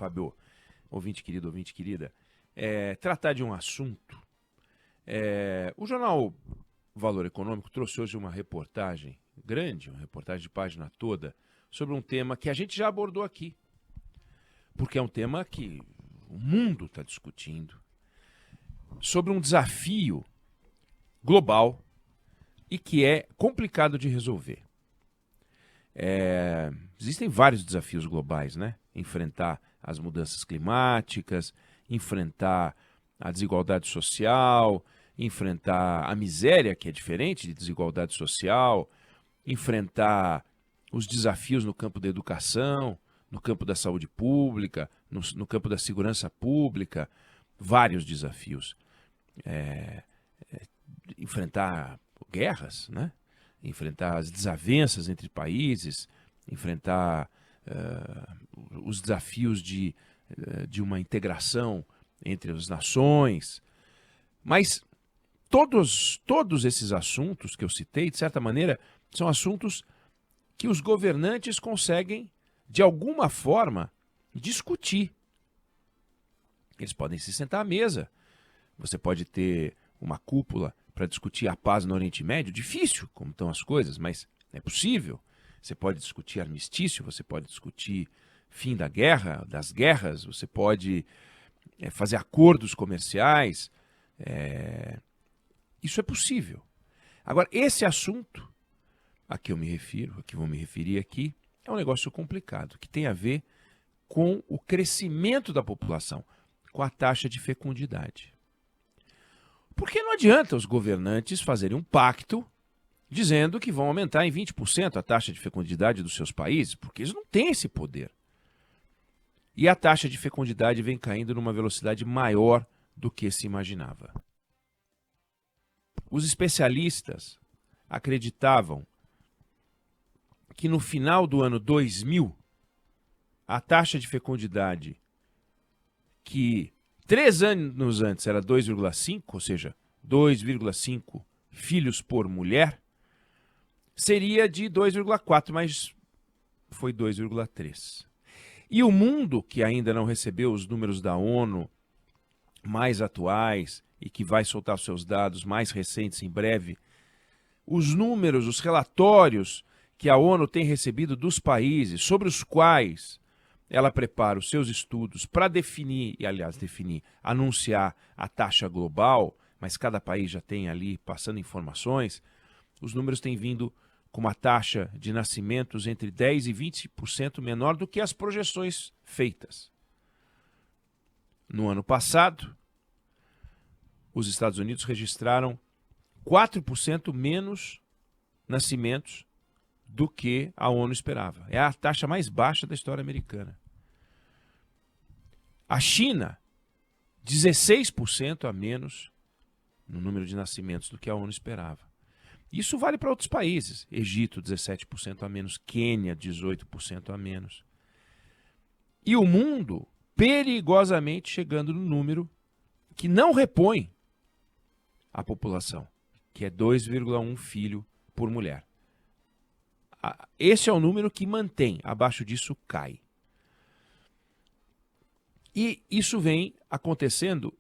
Fábio, ouvinte querido, ouvinte querida, tratar de um assunto. O jornal Valor Econômico trouxe hoje uma reportagem grande, uma reportagem de página toda, sobre um tema que a gente já abordou aqui. Porque é um tema que o mundo está discutindo, sobre um desafio global e que é complicado de resolver. Existem vários desafios globais, né? Enfrentar as mudanças climáticas, enfrentar a desigualdade social, enfrentar a miséria, que é diferente de desigualdade social, enfrentar os desafios no campo da educação, no campo da saúde pública, no campo da segurança pública, vários desafios. Enfrentar guerras, né? Enfrentar as desavenças entre países, enfrentar os desafios de uma integração entre as nações. Mas todos esses assuntos que eu citei, de certa maneira, são assuntos que os governantes conseguem, de alguma forma, discutir. Eles podem se sentar à mesa. Você pode ter uma cúpula para discutir a paz no Oriente Médio. Difícil, como estão as coisas, mas é possível. Você pode discutir armistício, você pode discutir fim da guerra, das guerras, você pode fazer acordos comerciais. Isso é possível. Agora, esse assunto a que eu me refiro, a que vou me referir aqui, é um negócio complicado, que tem a ver com o crescimento da população, com a taxa de fecundidade. Porque não adianta os governantes fazerem um pacto dizendo que vão aumentar em 20% a taxa de fecundidade dos seus países, porque eles não têm esse poder. E a taxa de fecundidade vem caindo numa velocidade maior do que se imaginava. Os especialistas acreditavam que no final do ano 2000, a taxa de fecundidade, que 3 anos antes era 2,5, ou seja, 2,5 filhos por mulher, seria de 2,4, mas foi 2,3. E o mundo, que ainda não recebeu os números da ONU mais atuais e que vai soltar os seus dados mais recentes em breve, os números, os relatórios que a ONU tem recebido dos países sobre os quais ela prepara os seus estudos para definir, anunciar a taxa global, mas cada país já tem ali passando informações, os números têm vindo com uma taxa de nascimentos entre 10% e 20% menor do que as projeções feitas. No ano passado, os Estados Unidos registraram 4% menos nascimentos do que a ONU esperava. É a taxa mais baixa da história americana. A China, 16% a menos no número de nascimentos do que a ONU esperava. Isso vale para outros países. Egito, 17% a menos. Quênia, 18% a menos. E o mundo perigosamente chegando no número que não repõe a população, que é 2,1 filho por mulher. Esse é o número que mantém, abaixo disso cai. E isso vem acontecendo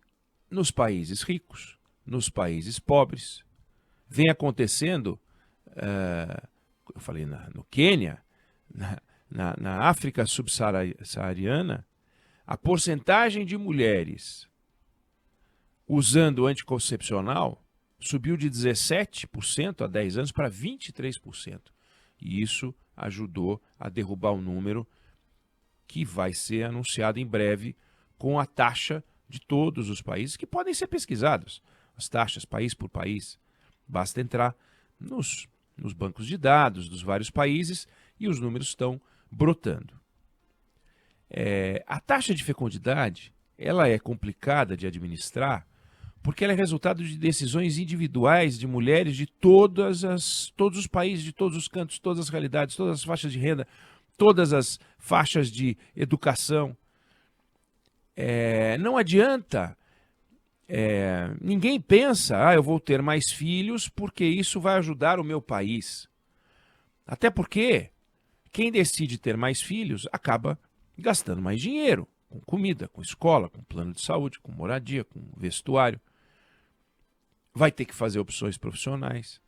nos países ricos, nos países pobres. Vem acontecendo, eu falei no Quênia, na África subsaariana, a porcentagem de mulheres usando anticoncepcional subiu de 17% há 10 anos para 23%. E isso ajudou a derrubar o número que vai ser anunciado em breve com a taxa de todos os países que podem ser pesquisados. As taxas, país por país. Basta entrar nos bancos de dados dos vários países e os números estão brotando. A taxa de fecundidade ela é complicada de administrar porque ela é resultado de decisões individuais de mulheres de todos os países, de todos os cantos, todas as realidades, todas as faixas de renda, todas as faixas de educação. Não adianta, ninguém pensa, eu vou ter mais filhos porque isso vai ajudar o meu país. Até porque quem decide ter mais filhos acaba gastando mais dinheiro com comida, com escola, com plano de saúde, com moradia, com vestuário. Vai ter que fazer opções profissionais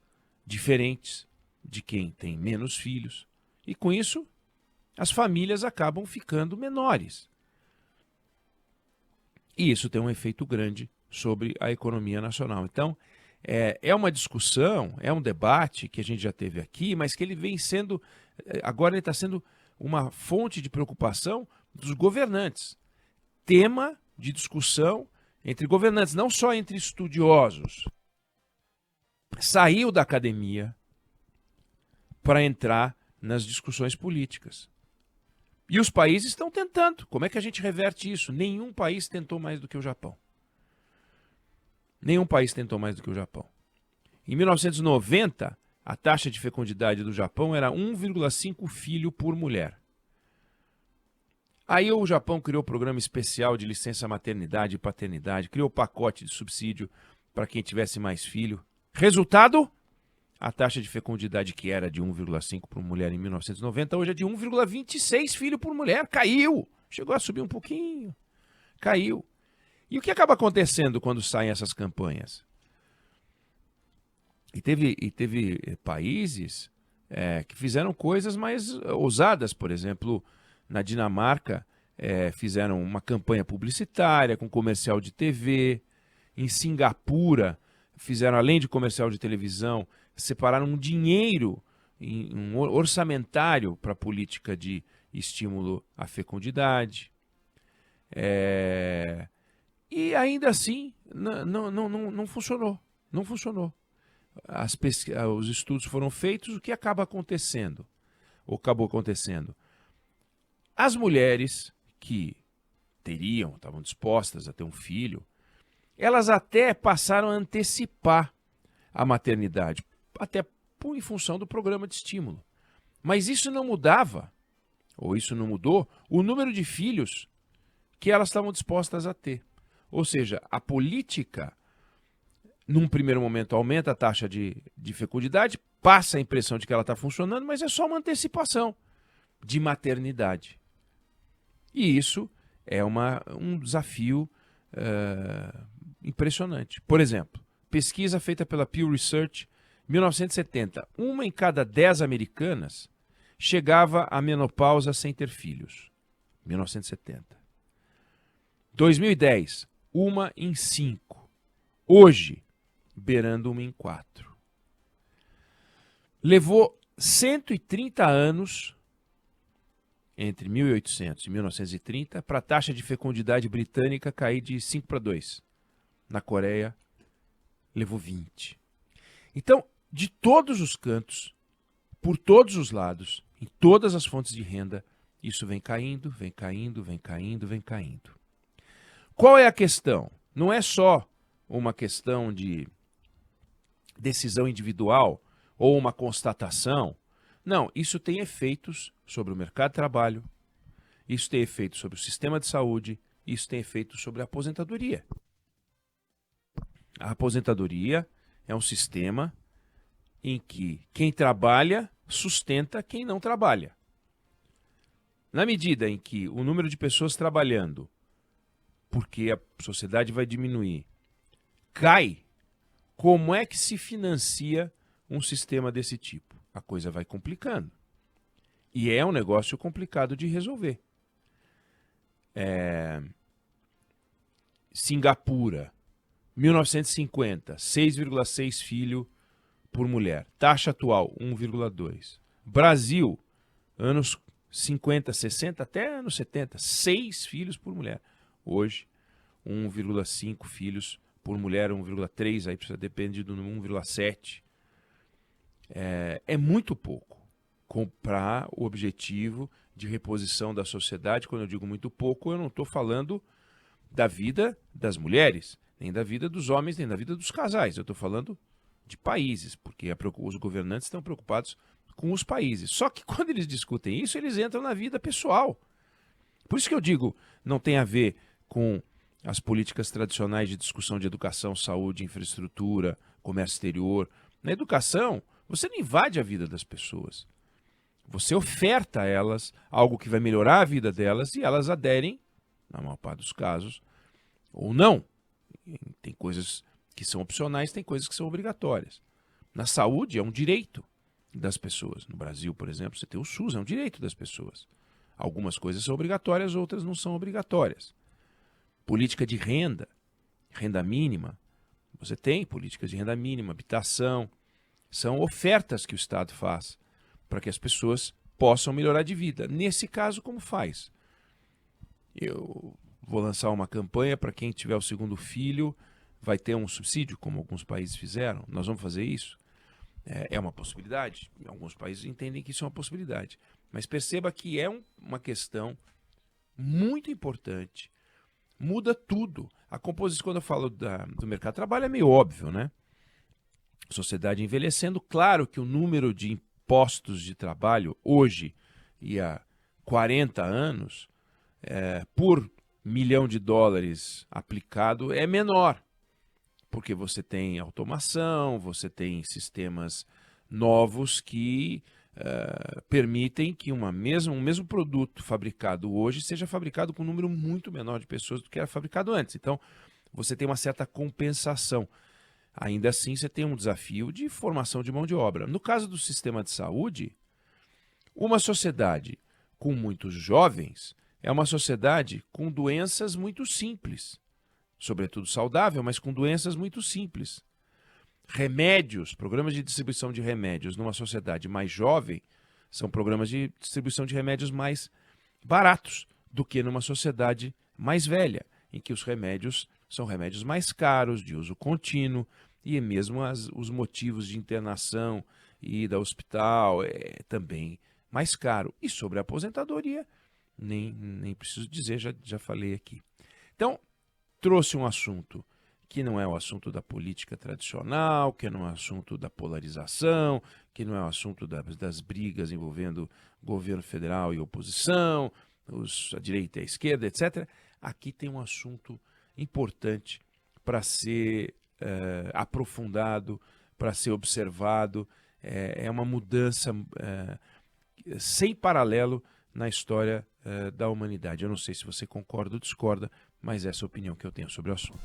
diferentes de quem tem menos filhos. E com isso, as famílias acabam ficando menores. E isso tem um efeito grande sobre a economia nacional. Então, é uma discussão, é um debate que a gente já teve aqui, mas que ele vem sendo, agora ele está sendo uma fonte de preocupação dos governantes. Tema de discussão entre governantes, não só entre estudiosos. Saiu da academia para entrar nas discussões políticas. E os países estão tentando. Como é que a gente reverte isso? Nenhum país tentou mais do que o Japão. Nenhum país tentou mais do que o Japão. Em 1990, a taxa de fecundidade do Japão era 1,5 filho por mulher. Aí o Japão criou o programa especial de licença maternidade e paternidade, criou o pacote de subsídio para quem tivesse mais filho. Resultado? A taxa de fecundidade, que era de 1,5 por mulher em 1990, hoje é de 1,26 filho por mulher. Caiu! Chegou a subir um pouquinho. Caiu. E o que acaba acontecendo quando saem essas campanhas? E teve países que fizeram coisas mais ousadas. Por exemplo, na Dinamarca, fizeram uma campanha publicitária com comercial de TV. Em Singapura, fizeram, além de comercial de televisão, separaram um dinheiro, um orçamentário para a política de estímulo à fecundidade. E ainda assim, não funcionou. Não funcionou. Os estudos foram feitos, o que acaba acontecendo? Ou acabou acontecendo? As mulheres que estavam dispostas a ter um filho, elas até passaram a antecipar a maternidade, até em função do programa de estímulo. Mas isso não mudava, ou isso não mudou, o número de filhos que elas estavam dispostas a ter. Ou seja, a política, num primeiro momento, aumenta a taxa de fecundidade, passa a impressão de que ela está funcionando, mas é só uma antecipação de maternidade. E isso é um desafio impressionante. Por exemplo, pesquisa feita pela Pew Research, 1970, 1 em cada 10 americanas chegava à menopausa sem ter filhos. 1970. 2010, 1 em 5. Hoje, beirando 1 em 4. Levou 130 anos, entre 1800 e 1930, para a taxa de fecundidade britânica cair de 5 para 2. Na Coreia, levou 20. Então, de todos os cantos, por todos os lados, em todas as fontes de renda, isso vem caindo, vem caindo, vem caindo, vem caindo. Qual é a questão? Não é só uma questão de decisão individual ou uma constatação. Não, isso tem efeitos sobre o mercado de trabalho, isso tem efeitos sobre o sistema de saúde, isso tem efeitos sobre a aposentadoria. A aposentadoria é um sistema em que quem trabalha sustenta quem não trabalha. Na medida em que o número de pessoas trabalhando, porque a sociedade vai diminuir, cai, como é que se financia um sistema desse tipo? A coisa vai complicando. E é um negócio complicado de resolver. Singapura, 1950, 6,6 filho por mulher. Taxa atual, 1,2. Brasil, anos 50, 60, até anos 70, 6 filhos por mulher. Hoje, 1,5 filhos por mulher, 1,3, aí depende do 1,7. É muito pouco para o objetivo de reposição da sociedade. Quando eu digo muito pouco, eu não estou falando da vida das mulheres, nem da vida dos homens, nem da vida dos casais. Eu estou falando de países, porque os governantes estão preocupados com os países. Só que quando eles discutem isso, eles entram na vida pessoal. Por isso que eu digo, não tem a ver com as políticas tradicionais de discussão de educação, saúde, infraestrutura, comércio exterior. Na educação, você não invade a vida das pessoas. Você oferta a elas algo que vai melhorar a vida delas e elas aderem na maior parte dos casos, ou não. Tem coisas que são opcionais, tem coisas que são obrigatórias. Na saúde é um direito das pessoas. No Brasil, por exemplo, você tem o SUS, é um direito das pessoas. Algumas coisas são obrigatórias, outras não são obrigatórias. Política de renda, renda mínima, você tem políticas de renda mínima, habitação, são ofertas que o Estado faz para que as pessoas possam melhorar de vida. Nesse caso, como faz? Eu vou lançar uma campanha para quem tiver o segundo filho, vai ter um subsídio, como alguns países fizeram. Nós vamos fazer isso? É uma possibilidade. Alguns países entendem que isso é uma possibilidade. Mas perceba que é uma questão muito importante. Muda tudo. A composição, quando eu falo do mercado de trabalho, é meio óbvio, né? Sociedade envelhecendo, claro que o número de impostos de trabalho hoje e há 40 anos, por $1 milhão aplicado, é menor. Porque você tem automação, você tem sistemas novos que permitem que um mesmo produto fabricado hoje seja fabricado com um número muito menor de pessoas do que era fabricado antes. Então, você tem uma certa compensação. Ainda assim, você tem um desafio de formação de mão de obra. No caso do sistema de saúde, uma sociedade com muitos jovens é uma sociedade com doenças muito simples. Sobretudo saudável, mas com doenças muito simples. Remédios, programas de distribuição de remédios numa sociedade mais jovem são programas de distribuição de remédios mais baratos do que numa sociedade mais velha, em que os remédios são remédios mais caros, de uso contínuo, e mesmo os motivos de internação e ida ao hospital é também mais caro. E sobre a aposentadoria, nem preciso dizer, já falei aqui. Então, trouxe um assunto que não é o assunto da política tradicional, que não é o assunto da polarização, que não é o assunto das brigas envolvendo governo federal e oposição, a direita e a esquerda, etc. Aqui tem um assunto importante para ser aprofundado, para ser observado. É uma mudança sem paralelo na história da humanidade. Eu não sei se você concorda ou discorda, mas essa é a opinião que eu tenho sobre o assunto.